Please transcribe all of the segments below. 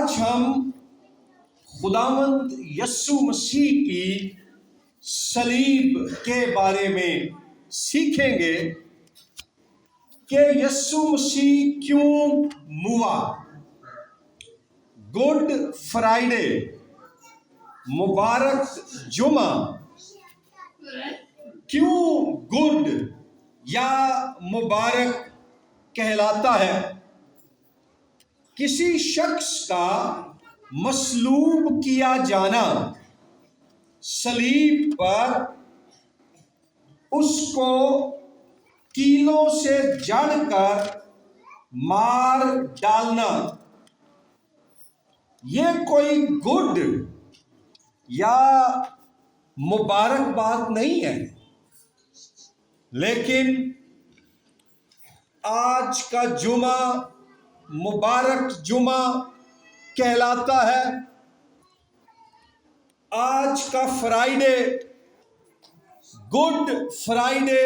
آج ہم خداوند یسوع مسیح کی صلیب کے بارے میں سیکھیں گے کہ یسوع مسیح کیوں موا۔ گڈ فرائیڈے، مبارک جمعہ، کیوں گڈ یا مبارک کہلاتا ہے؟ کسی شخص کا مصلوب کیا جانا، صلیب پر اس کو کیلوں سے جڑ کر مار ڈالنا، یہ کوئی گڈ یا مبارک بات نہیں ہے۔ لیکن آج کا جمعہ مبارک جمعہ کہلاتا ہے، آج کا فرائیڈے گڈ فرائیڈے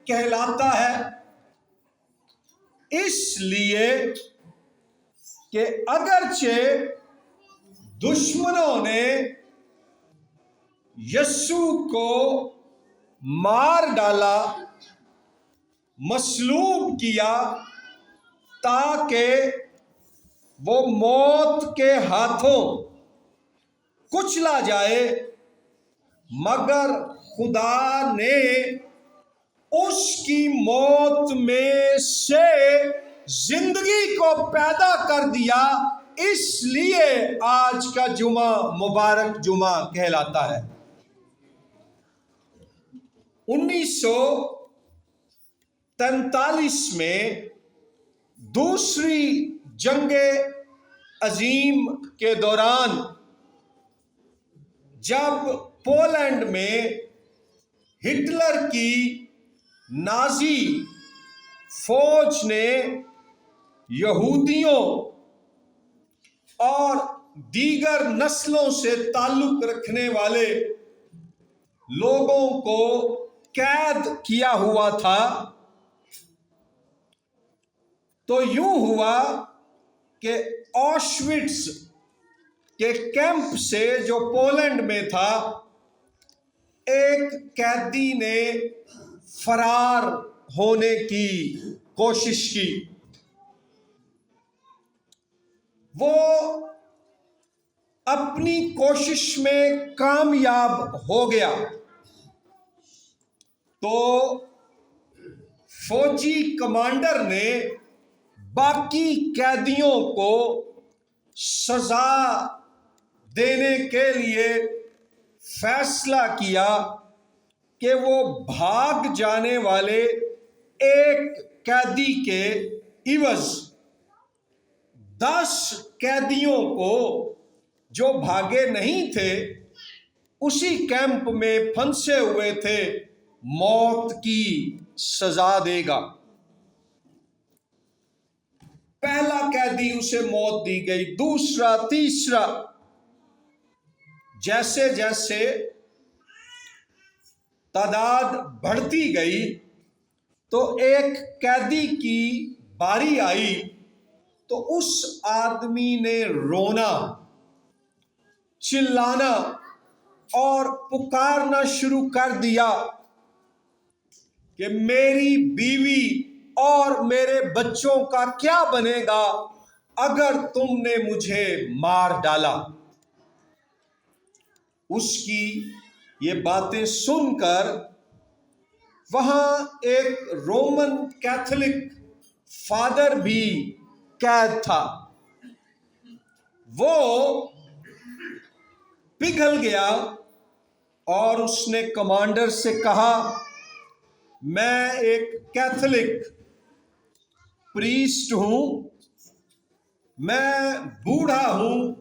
کہلاتا ہے، اس لیے کہ اگرچہ دشمنوں نے یسوع کو مار ڈالا، مصلوب کیا تاکہ وہ موت کے ہاتھوں کچلا جائے، مگر خدا نے اس کی موت میں سے زندگی کو پیدا کر دیا، اس لیے آج کا جمعہ مبارک جمعہ کہلاتا ہے۔ 1943 میں دوسری جنگ عظیم کے دوران جب پولینڈ میں ہٹلر کی نازی فوج نے یہودیوں اور دیگر نسلوں سے تعلق رکھنے والے لوگوں کو قید کیا ہوا تھا، تو یوں ہوا کہ آشوٹس کے کیمپ سے جو پولینڈ میں تھا، ایک قیدی نے فرار ہونے کی کوشش کی۔ وہ اپنی کوشش میں کامیاب ہو گیا تو فوجی کمانڈر نے باقی قیدیوں کو سزا دینے کے لیے فیصلہ کیا کہ وہ بھاگ جانے والے ایک قیدی کے عوض 10 قیدیوں کو جو بھاگے نہیں تھے، اسی کیمپ میں پھنسے ہوئے تھے، موت کی سزا دے گا۔ پہلا قیدی اسے موت دی گئی، دوسرا، تیسرا، جیسے جیسے تعداد بڑھتی گئی تو ایک قیدی کی باری آئی تو اس آدمی نے رونا، چلانا اور پکارنا شروع کر دیا کہ میری بیوی اور میرے بچوں کا کیا بنے گا اگر تم نے مجھے مار ڈالا۔ اس کی یہ باتیں سن کر وہاں ایک رومن کیتھولک فادر بھی قید تھا، وہ پگھل گیا اور اس نے کمانڈر سے کہا، میں ایک کیتھولک پریسٹ ہوں، میں بوڑھا ہوں،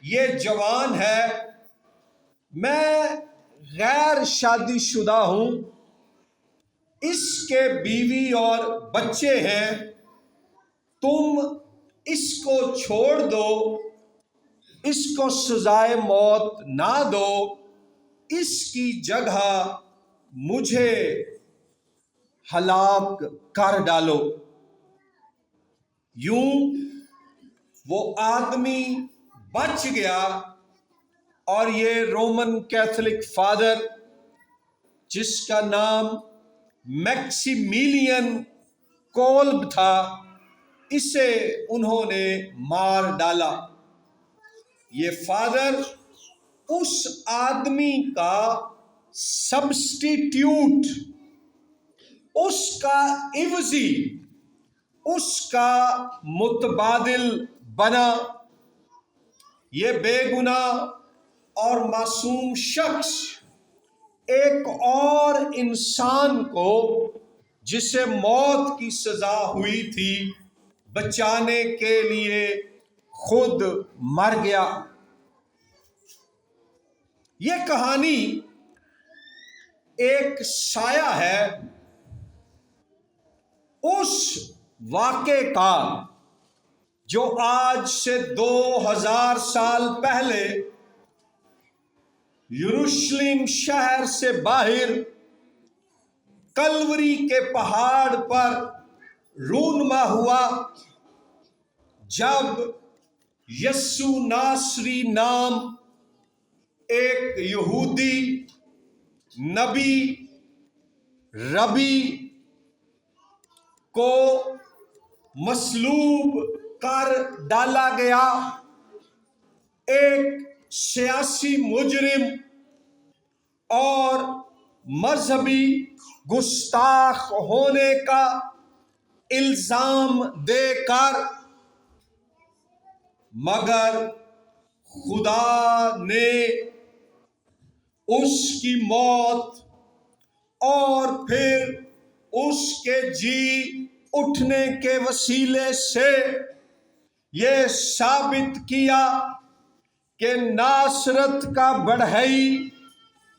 یہ جوان ہے، میں غیر شادی شدہ ہوں، اس کے بیوی اور بچے ہیں، تم اس کو چھوڑ دو، اس کو سزائے موت نہ دو، اس کی جگہ مجھے ہلاک کر ڈالو۔ یوں وہ آدمی بچ گیا، اور یہ رومن کیتھولک فادر جس کا نام میکسیمیلین کولب تھا، اسے انہوں نے مار ڈالا۔ یہ فادر اس آدمی کا سبسٹیٹیوٹ، اس کا عوضی، اس کا متبادل بنا۔ یہ بے گناہ اور معصوم شخص ایک اور انسان کو جسے موت کی سزا ہوئی تھی بچانے کے لیے خود مر گیا۔ یہ کہانی ایک سایہ ہے اس واقعے کا جو آج سے 2000 سال پہلے یروشلم شہر سے باہر کلوری کے پہاڑ پر رونما ہوا، جب یسوع ناصری نام ایک یہودی نبی ربی کو مصلوب کر ڈالا گیا۔ ایک سیاسی مجرم اور مذہبی گستاخ ہونے کا الزام دے کر، مگر خدا نے اس کی موت اور پھر اس کے جی اٹھنے کے وسیلے سے یہ ثابت کیا کہ ناصرت کا بڑھئی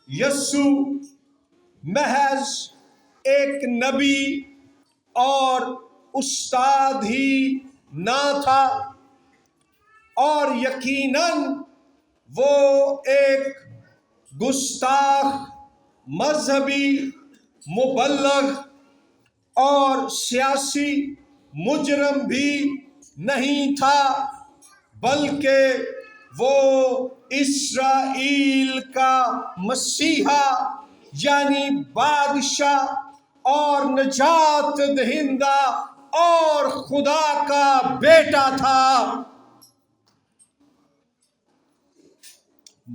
یسوع محض ایک نبی اور استاد ہی نہ تھا، اور یقیناً وہ ایک گستاخ مذہبی مبلغ اور سیاسی مجرم بھی نہیں تھا، بلکہ وہ اسرائیل کا مسیحا یعنی بادشاہ اور نجات دہندہ اور خدا کا بیٹا تھا۔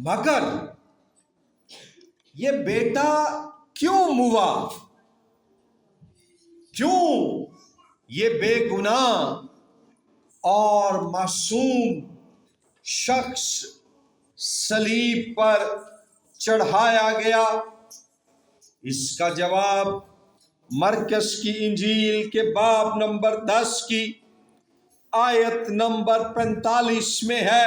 مگر یہ بیٹا کیوں موا؟ کیوں یہ بے گناہ اور معصوم شخص صلیب پر چڑھایا گیا؟ اس کا جواب مرکز کی انجیل کے باب نمبر 10 کی آیت نمبر 45 میں ہے،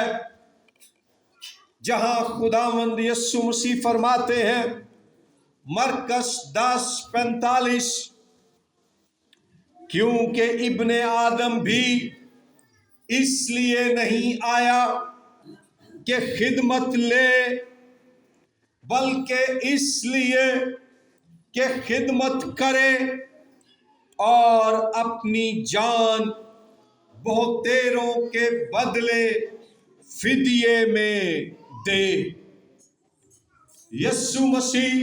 جہاں خداوند یسوع مسیح فرماتے ہیں، مرکز 10:45، کیونکہ ابن آدم بھی اس لیے نہیں آیا کہ خدمت لے، بلکہ اس لیے کہ خدمت کرے اور اپنی جان بہتیروں کے بدلے فدیے میں دے۔ یسوع مسیح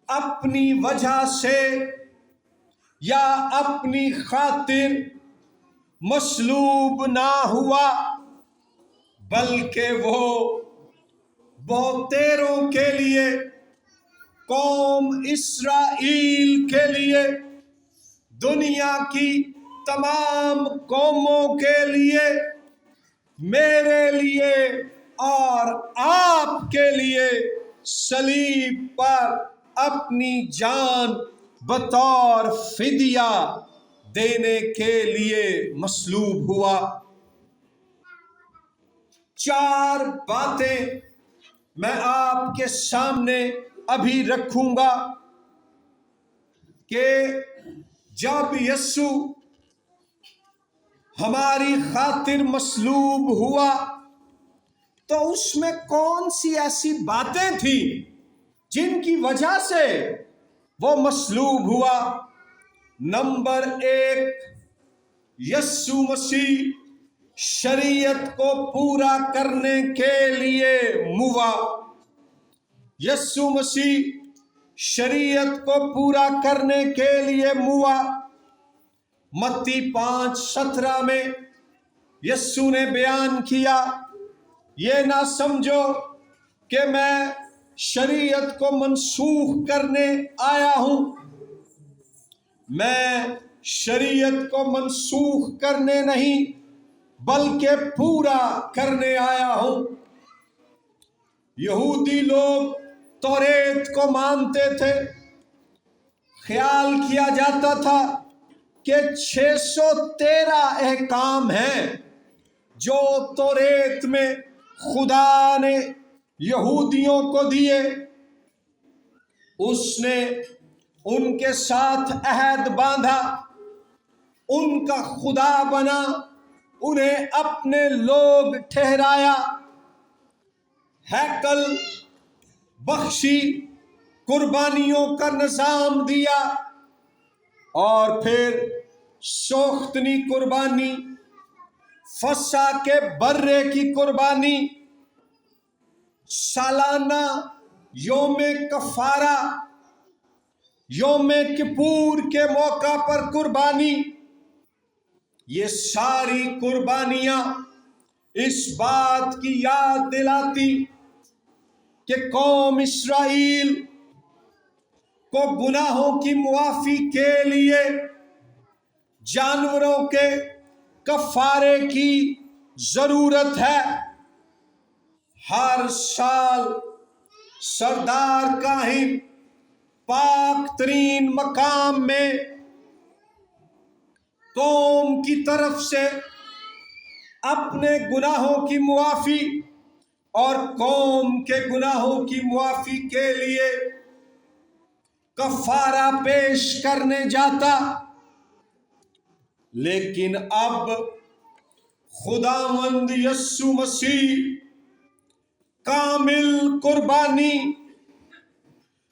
اپنی وجہ سے یا اپنی خاطر مصلوب نہ ہوا، بلکہ وہ بہتیروں کے لیے، قوم اسرائیل کے لیے، دنیا کی تمام قوموں کے لیے، میرے لیے اور آپ کے لیے صلیب پر اپنی جان بطور فدیہ دینے کے لیے مصلوب ہوا۔ 4 باتیں میں آپ کے سامنے ابھی رکھوں گا کہ جب یسوع ہماری خاطر مصلوب ہوا تو اس میں کون سی ایسی باتیں تھیں جن کی وجہ سے وہ مصلوب ہوا۔ نمبر 1، یسوع مسیح شریعت کو پورا کرنے کے لیے موا۔ یسوع مسیح شریعت کو پورا کرنے کے لیے موا۔ متی 5:17 میں یسوع نے بیان کیا، یہ نہ سمجھو کہ میں شریعت کو منسوخ کرنے آیا ہوں، میں شریعت کو منسوخ کرنے نہیں بلکہ پورا کرنے آیا ہوں۔ یہودی لوگ توریت کو مانتے تھے، خیال کیا جاتا تھا کہ 613 احکام ہیں جو توریت میں خدا نے یہودیوں کو دیے۔ اس نے ان کے ساتھ عہد باندھا، ان کا خدا بنا، انہیں اپنے لوگ ٹھہرایا، ہیکل بخشی، قربانیوں کا نظام دیا، اور پھر سوختنی قربانی، فسح کے برے کی قربانی، سالانہ یوم کفارہ، یوم کپور کے موقع پر قربانی۔ یہ ساری قربانیاں اس بات کی یاد دلاتی کہ قوم اسرائیل کو گناہوں کی معافی کے لیے جانوروں کے کفارے کی ضرورت ہے۔ ہر سال سردار کاہن پاک ترین مقام میں قوم کی طرف سے اپنے گناہوں کی معافی اور قوم کے گناہوں کی معافی کے لیے کفارہ پیش کرنے جاتا۔ لیکن اب خداوند یسوع مسیح کامل قربانی،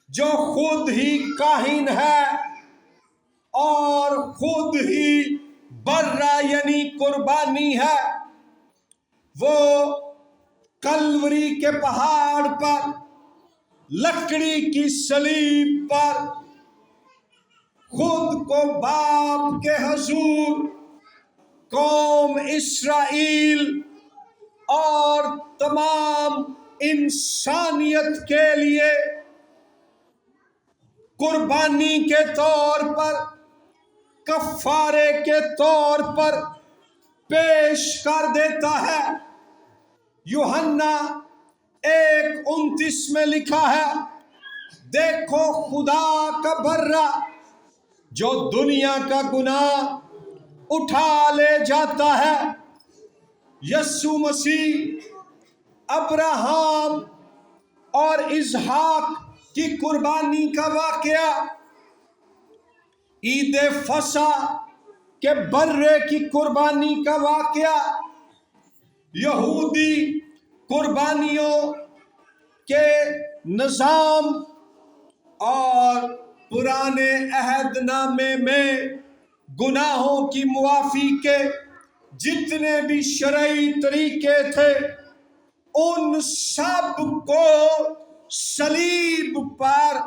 جو خود ہی کاہن ہے اور خود ہی برا یعنی قربانی ہے، وہ کلوری کے پہاڑ پر لکڑی کی صلیب پر خود کو باپ کے حضور قوم اسرائیل اور تمام انسانیت کے لیے قربانی کے طور پر، کفارے کے طور پر پیش کر دیتا ہے۔ یوحنا 1:29 میں لکھا ہے، دیکھو خدا کا برا جو دنیا کا گناہ اٹھا لے جاتا ہے۔ یسوع مسیح ابراہم اور اسحاق کی قربانی کا واقعہ، عید فصح کے برے کی قربانی کا واقعہ، یہودی قربانیوں کے نظام اور پرانے عہد نامے میں گناہوں کی معافی کے جتنے بھی شرعی طریقے تھے، ان سب کو صلیب پر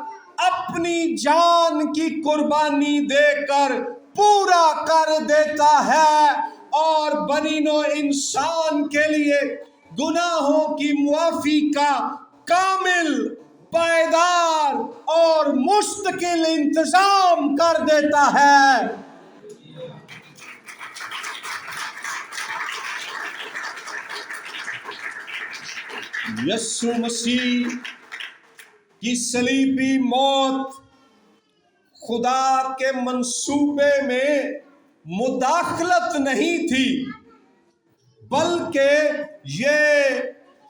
اپنی جان کی قربانی دے کر پورا کر دیتا ہے، اور بنی نوع انسان کے لیے گناہوں کی معافی کا کامل، پائیدار اور مستقل انتظام کر دیتا ہے۔ یسوع مسیح کی صلیبی موت خدا کے منصوبے میں مداخلت نہیں تھی، بلکہ یہ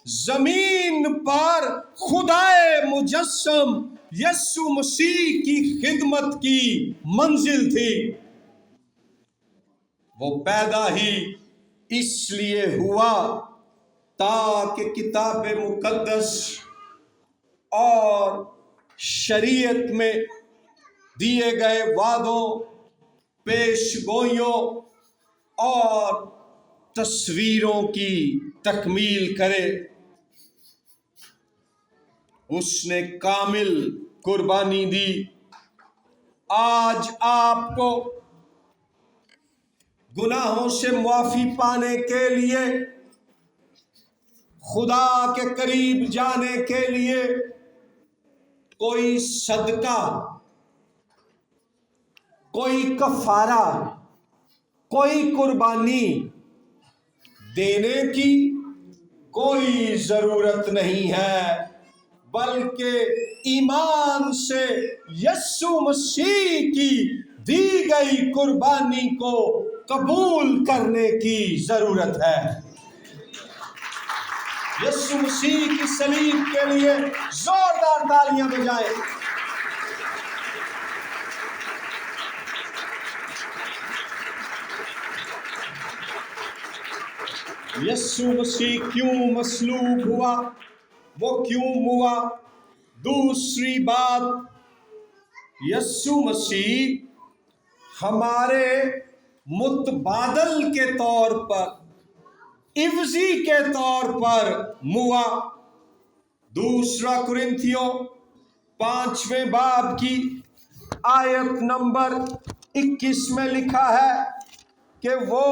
زمین پر خدائے مجسم یسوع مسیح کی خدمت کی منزل تھی۔ وہ پیدا ہی اس لیے ہوا تاکہ کتاب مقدس اور شریعت میں دیے گئے وعدوں، پیش گوئیوں اور تصویروں کی تکمیل کرے۔ اس نے کامل قربانی دی۔ آج آپ کو گناہوں سے معافی پانے کے لیے، خدا کے قریب جانے کے لیے کوئی صدقہ، کوئی کفارہ، کوئی قربانی دینے کی کوئی ضرورت نہیں ہے، بلکہ ایمان سے یسوع مسیح کی دی گئی قربانی کو قبول کرنے کی ضرورت ہے۔ یسوع مسیح کی صلیب کے لیے زوردار تالیاں بجائیں۔ یسوع مسیح کیوں مصلوب ہوا؟ وہ کیوں ہوا؟ دوسری بات، یسوع مسیح ہمارے متبادل کے طور پر، عوضی کے طور پر ہوا۔ دوسرا کرنتھیوں 5ویں باب کی آیت نمبر 21 میں لکھا ہے کہ وہ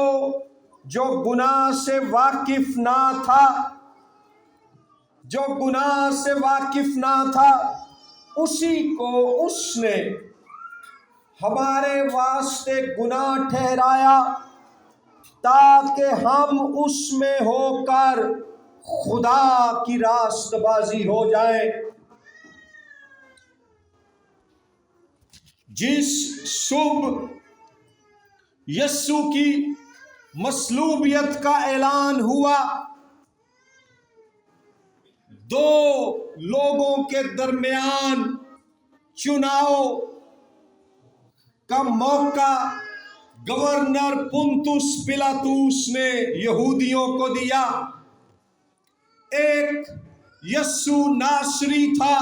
جو گناہ سے واقف نہ تھا، جو گناہ سے واقف نہ تھا، اسی کو اس نے ہمارے واسطے گناہ ٹھہرایا، تاکہ ہم اس میں ہو کر خدا کی راست بازی ہو جائیں۔ جس صبح یسوع کی مصلوبیت کا اعلان ہوا، دو لوگوں کے درمیان چناؤ کا موقع گورنر پونتس پلاطس نے یہودیوں کو دیا۔ ایک یسوع ناصری تھا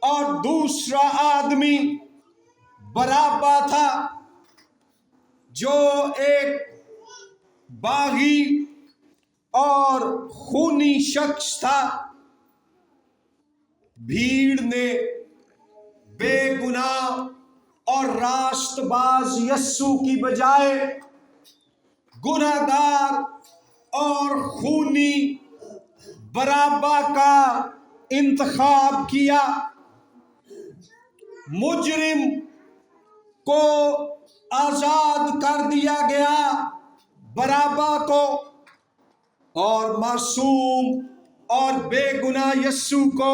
اور دوسرا آدمی بارابا تھا، جو ایک باغی اور خونی شخص تھا۔ بھیڑ نے بے گناہ اور راست باز یسوع کی بجائے گناہ گار اور خونی بارابا کا انتخاب کیا۔ مجرم کو آزاد کر دیا گیا، بارابا کو، اور معصوم اور بے گناہ یسوع کو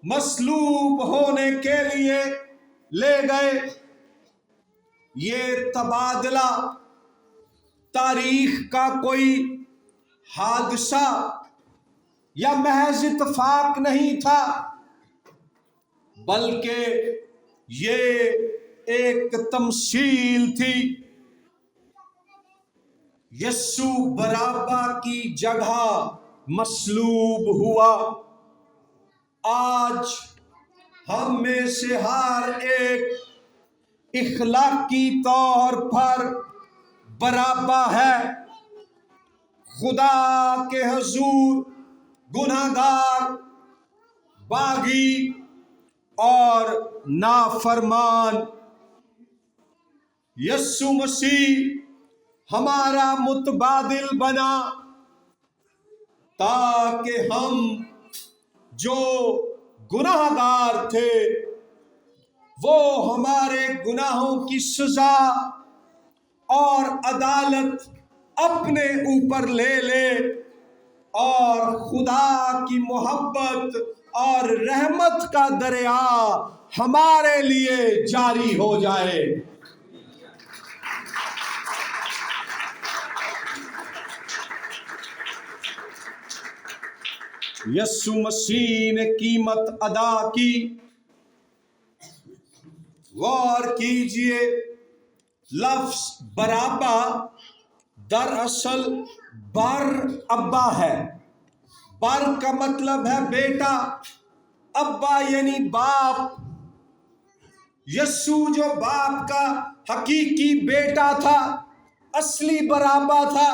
مصلوب ہونے کے لیے لے گئے۔ یہ تبادلہ تاریخ کا کوئی حادثہ یا محض اتفاق نہیں تھا، بلکہ یہ ایک تمثیل تھی۔ یسوع بارابا کی جگہ مصلوب ہوا۔ آج ہم میں سے ہر ایک اخلاقی طور پر بارابا ہے، خدا کے حضور گناہ گار، باغی اور نافرمان۔ یسوع مسیح ہمارا متبادل بنا، تاکہ ہم جو گناہ گار تھے وہ ہمارے گناہوں کی سزا اور عدالت اپنے اوپر لے لے، اور خدا کی محبت اور رحمت کا دریا ہمارے لیے جاری ہو جائے۔ یسوع مسیح نے قیمت ادا کی۔ غور کیجئے، لفظ بارابا دراصل بر ابا ہے۔ بر کا مطلب ہے بیٹا، ابا یعنی باپ۔ یسوع جو باپ کا حقیقی بیٹا تھا، اصلی بارابا تھا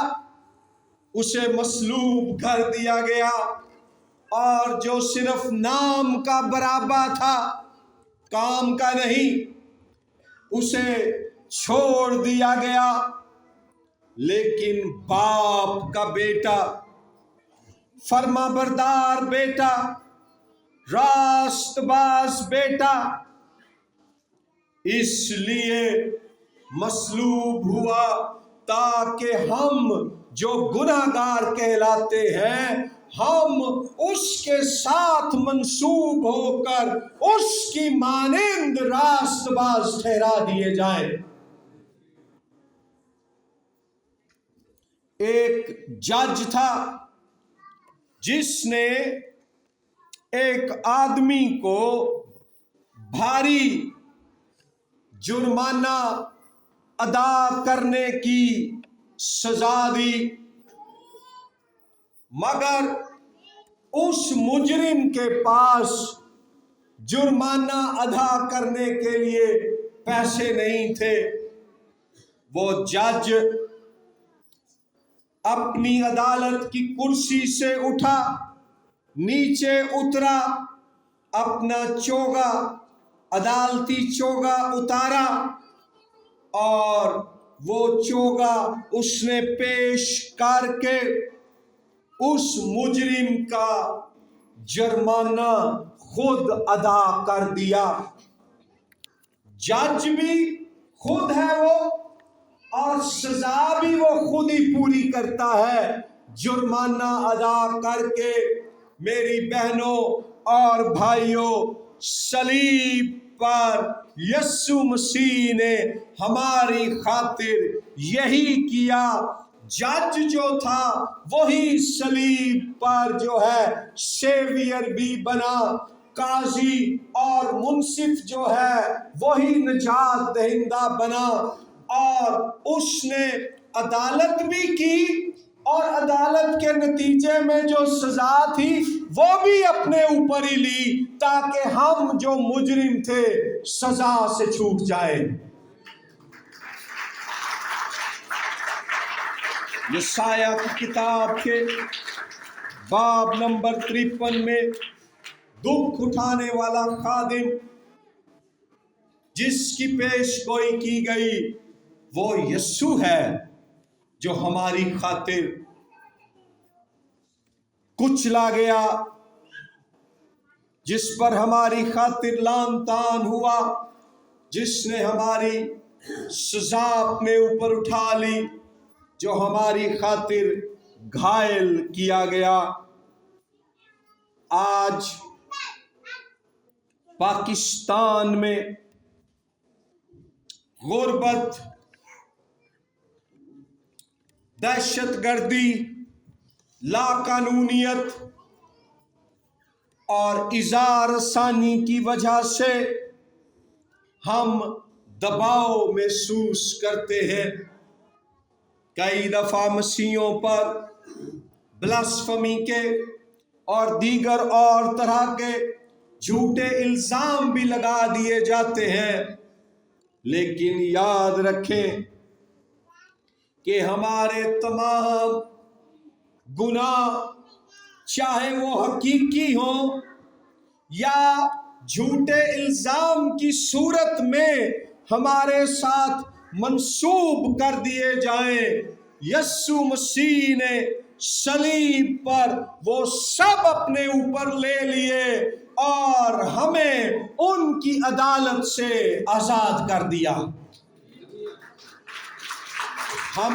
اسے مصلوب کر دیا گیا، اور جو صرف نام کا بارابا تھا کام کا نہیں اسے چھوڑ دیا گیا۔ لیکن باپ کا بیٹا، فرما بردار بیٹا، راست باز بیٹا اس لیے مصلوب ہوا تاکہ ہم جو گناہگار کہلاتے ہیں ہم اس کے ساتھ منسوب ہو کر اس کی مانند راست باز ٹھہرا دیے جائیں۔ ایک جج تھا جس نے ایک آدمی کو بھاری جرمانہ ادا کرنے کی سزا دی، مگر اس مجرم کے پاس جرمانہ ادا کرنے کے لیے پیسے نہیں تھے۔ وہ جج اپنی عدالت کی کرسی سے اٹھا، نیچے اترا، اپنا چوگا، عدالتی چوگا اتارا، اور وہ چوگا اس نے پیش کر کے اس مجرم کا جرمانہ خود ادا کر دیا۔ جج بھی خود ہے وہ، اور سزا بھی وہ خود ہی پوری کرتا ہے۔ جرمانہ ادا کر کے میری بہنوں اور بھائیوں، صلیب پر یسوع مسیح نے ہماری خاطر یہی کیا۔ جج جو تھا وہی صلیب پر جو ہے سیویئر بھی بنا، قاضی اور منصف جو ہے وہی نجات دہندہ بنا، اور اس نے عدالت بھی کی، اور عدالت کے نتیجے میں جو سزا تھی وہ بھی اپنے اوپر ہی لی تاکہ ہم جو مجرم تھے سزا سے چھوٹ جائیں۔ یسایہ کی کتاب کے باب نمبر 53 میں دکھ اٹھانے والا خادم جس کی پیش گوئی کی گئی وہ یسوع ہے، جو ہماری خاطر کچلا گیا، جس پر ہماری خاطر لعن طعن ہوا، جس نے ہماری سزا اپنے اوپر اٹھا لی، جو ہماری خاطر گھائل کیا گیا۔ آج پاکستان میں غربت، دہشت گردی، لاقانونیت اور اظہار رسانی کی وجہ سے ہم دباؤ محسوس کرتے ہیں۔ کئی دفعہ مسیحیوں پر بلاسفمی کے اور دیگر اور طرح کے جھوٹے الزام بھی لگا دیے جاتے ہیں، لیکن یاد رکھیں کہ ہمارے تمام گناہ، چاہے وہ حقیقی ہوں یا جھوٹے الزام کی صورت میں ہمارے ساتھ منسوب کر دیے جائیں، یسوع مسیح نے صلیب پر وہ سب اپنے اوپر لے لیے اور ہمیں ان کی عدالت سے آزاد کر دیا۔ ہم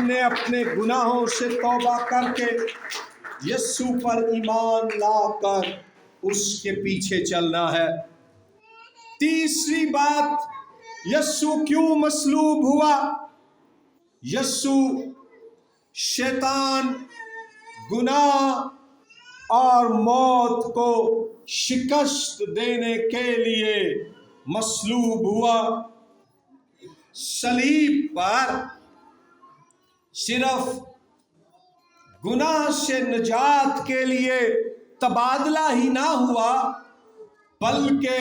نے اپنے گناہوں سے توبہ کر کے یسوع پر ایمان لا کر اس کے پیچھے چلنا ہے۔ تیسری بات، یسوع کیوں مصلوب ہوا؟ یسوع شیطان، گناہ اور موت کو شکست دینے کے لیے مصلوب ہوا۔ صلیب پر صرف گناہ سے نجات کے لیے تبادلہ ہی نہ ہوا، بلکہ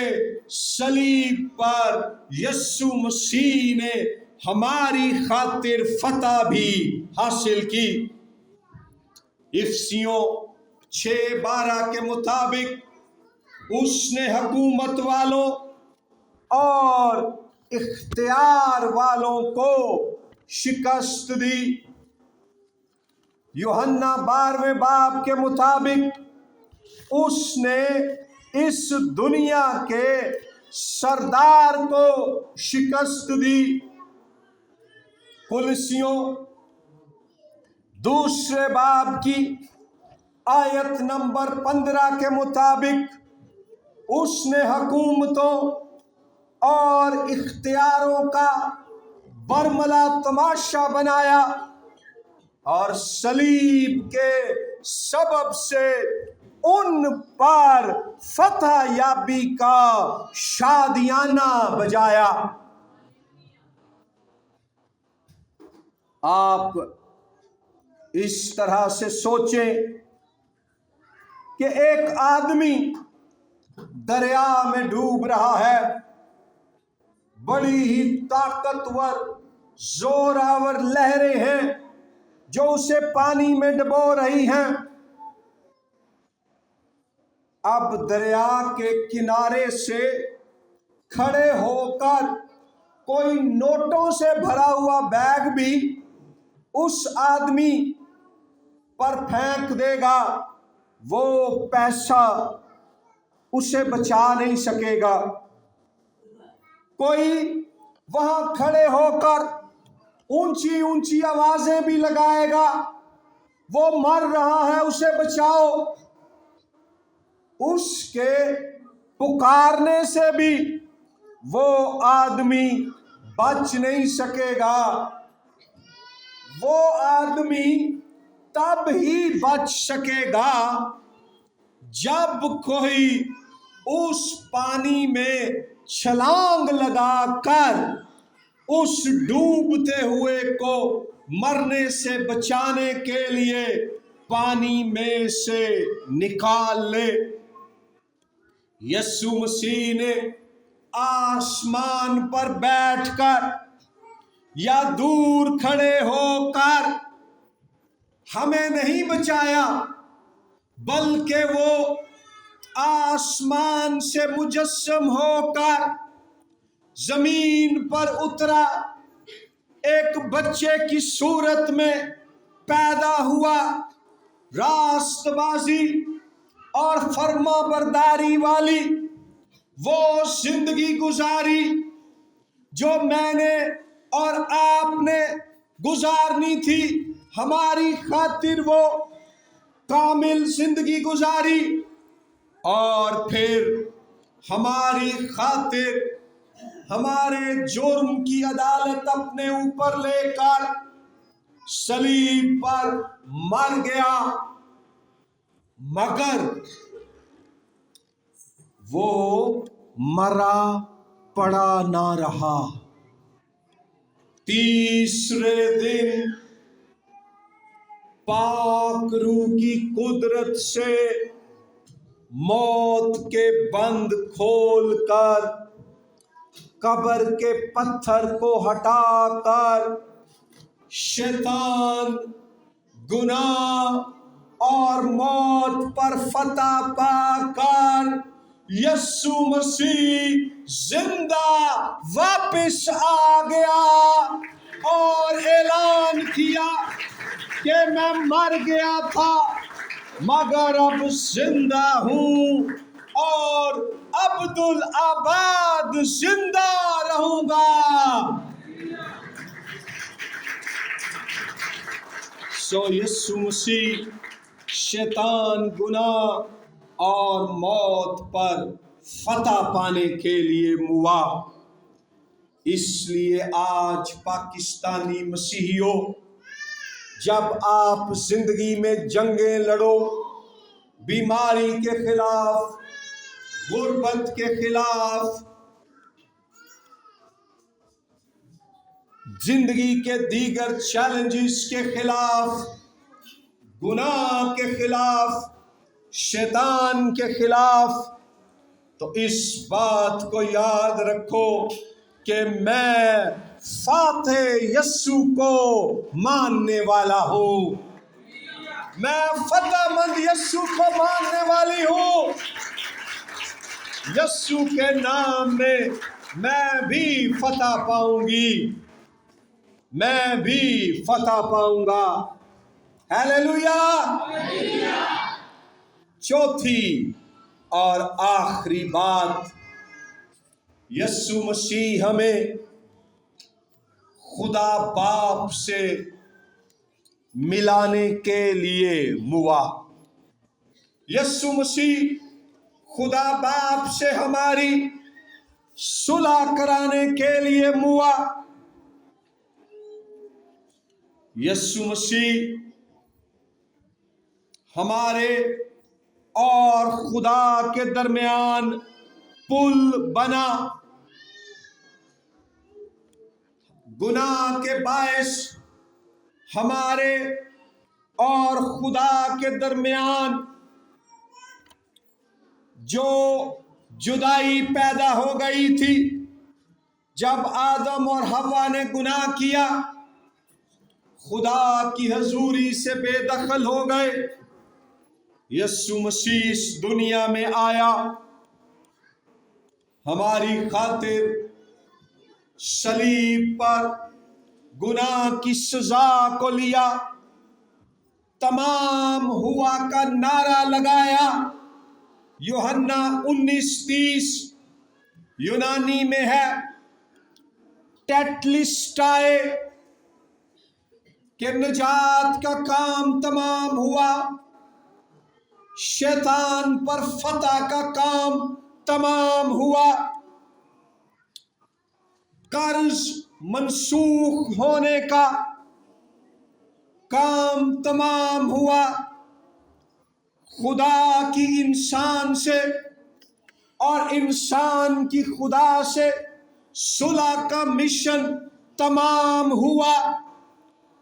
صلیب پر یسوع مسیح نے ہماری خاطر فتح بھی حاصل کی۔ افسیوں 6:12 کے مطابق اس نے حکومت والوں اور اختیار والوں کو شکست دی۔ یوحنا 12 باب کے مطابق اس نے اس دنیا کے سردار کو شکست دی۔ کولوسیوں 2 باب کی آیت نمبر 15 کے مطابق اس نے حکومتوں اور اختیاروں کا برملا تماشا بنایا اور صلیب کے سبب سے ان پر فتح یابی کا شادیانہ بجایا۔ آپ اس طرح سے سوچیں کہ ایک آدمی دریا میں ڈوب رہا ہے، بڑی ہی طاقتور زور آور لہریں ہیں جو اسے پانی میں ڈبو رہی ہیں۔ اب دریا کے کنارے سے کھڑے ہو کر کوئی نوٹوں سے بھرا ہوا بیگ بھی اس آدمی پر پھینک دے گا، وہ پیسہ اسے بچا نہیں سکے گا۔ کوئی وہاں کھڑے ہو کر اونچی اونچی آوازیں بھی لگائے گا، وہ مر رہا ہے اسے بچاؤ، اس کے پکارنے سے بھی وہ آدمی بچ نہیں سکے گا۔ وہ آدمی تب ہی بچ سکے گا جب کوئی اس پانی میں چھلانگ لگا کر اس ڈوبتے ہوئے کو مرنے سے بچانے کے لیے پانی میں سے نکال لے۔ یسوع مسیح نے آسمان پر بیٹھ کر یا دور کھڑے ہو کر ہمیں نہیں بچایا، بلکہ وہ آسمان سے مجسم ہو کر زمین پر اترا، ایک بچے کی صورت میں پیدا ہوا، راست بازی اور فرما برداری والی وہ زندگی گزاری جو میں نے اور آپ نے گزارنی تھی۔ ہماری خاطر وہ کامل زندگی گزاری اور پھر ہماری خاطر ہمارے جرم کی عدالت اپنے اوپر لے کر صلیب پر مر گیا، مگر وہ مرا پڑا نہ رہا۔ تیسرے دن پاک روح کی قدرت سے موت کے بند کھول کر قبر کے پتھر کو ہٹا کر شیطان، گناہ اور موت پر فتح پا کر یسوع مسیح زندہ واپس آ گیا اور اعلان کیا کہ میں مر گیا تھا مگر اب زندہ ہوں اور ابدالآباد زندہ رہوں گا۔ سو یسوع مسیح شیطان، گناہ اور موت پر فتح پانے کے لیے ہوا۔ اس لیے آج پاکستانی مسیحیوں، جب آپ زندگی میں جنگیں لڑو، بیماری کے خلاف، غربت کے خلاف، زندگی کے دیگر چیلنجز کے خلاف، گناہ کے خلاف، شیطان کے خلاف، تو اس بات کو یاد رکھو کہ میں فاتح یسوع کو ماننے والا ہوں، میں فتح مند یسوع کو ماننے والی ہوں۔ یسوع کے نام میں بھی فتح پاؤں گی، میں بھی فتح پاؤں گا۔ ہیلیلویا۔ چوتھی اور آخری بات، یسوع مسیح ہمیں خدا باپ سے ملانے کے لیے موا۔ یسوع مسیح خدا باپ سے ہماری صلح کرانے کے لیے موا۔ یسوع مسیح ہمارے اور خدا کے درمیان پل بنا۔ گناہ کے باعث ہمارے اور خدا کے درمیان جو جدائی پیدا ہو گئی تھی جب آدم اور حوا نے گناہ کیا، خدا کی حضوری سے بے دخل ہو گئے۔ یسوع مسیح اس دنیا میں آیا، ہماری خاطر صلیب پر گناہ کی سزا کو لیا، تمام ہوا کا نعرہ لگایا۔ یوحنا 19:30 یونانی میں ہے ٹیٹلسٹائے، کہ نجات کا کام تمام ہوا، شیطان پر فتح کا کام تمام ہوا، قرض منسوخ ہونے کا کام تمام ہوا، خدا کی انسان سے اور انسان کی خدا سے صلح کا مشن تمام ہوا۔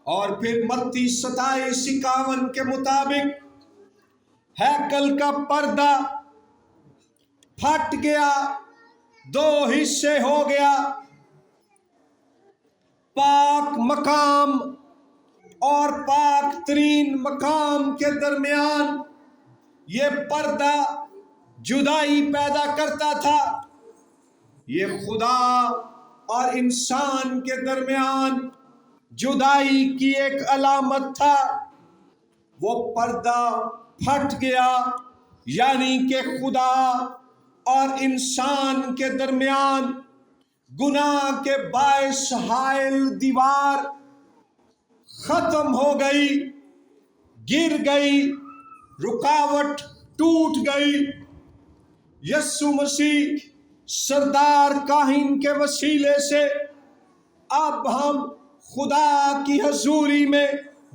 اور پھر متی 27:51 کے مطابق ہیکل کا پردہ پھٹ گیا، 2 حصے ہو گیا، پاک مقام اور پاک ترین مقام کے درمیان یہ پردہ جدائی پیدا کرتا تھا۔ یہ خدا اور انسان کے درمیان جدائی کی ایک علامت تھا۔ وہ پردہ پھٹ گیا، یعنی کہ خدا اور انسان کے درمیان گناہ کے باعث حائل دیوار ختم ہو گئی، گر گئی، رکاوٹ ٹوٹ گئی۔ یسوع مسیح سردار کاہن کے وسیلے سے اب ہم خدا کی حضوری میں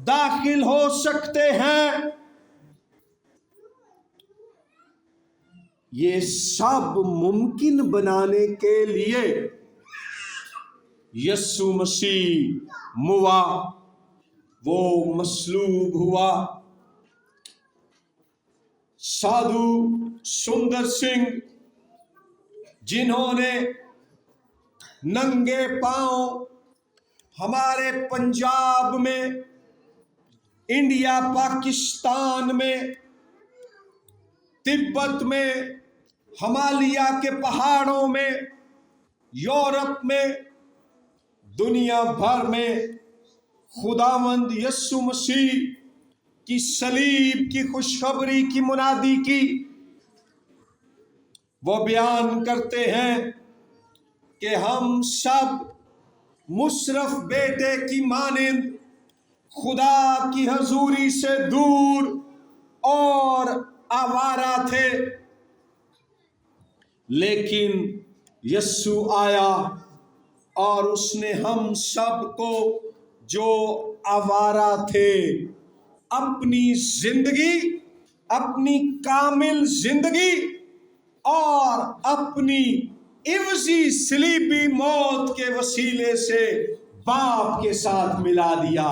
داخل ہو سکتے ہیں۔ یہ سب ممکن بنانے کے لیے یسوع مسیح موا، وہ مصلوب ہوا۔ سادھو سندر سنگھ، جنہوں نے ننگے پاؤں ہمارے پنجاب میں، انڈیا پاکستان میں، تبت میں، ہمالیہ کے پہاڑوں میں، یورپ میں، دنیا بھر میں خداوند یسوع مسیح کی صلیب کی خوشخبری کی منادی کی، وہ بیان کرتے ہیں کہ ہم سب مصرف بیٹے کی مانند خدا کی حضوری سے دور اور آوارہ تھے، لیکن یسوع آیا اور اس نے ہم سب کو جو آوارہ تھے اپنی زندگی، اپنی کامل زندگی اور اپنی عوضی صلیبی موت کے وسیلے سے باپ کے ساتھ ملا دیا۔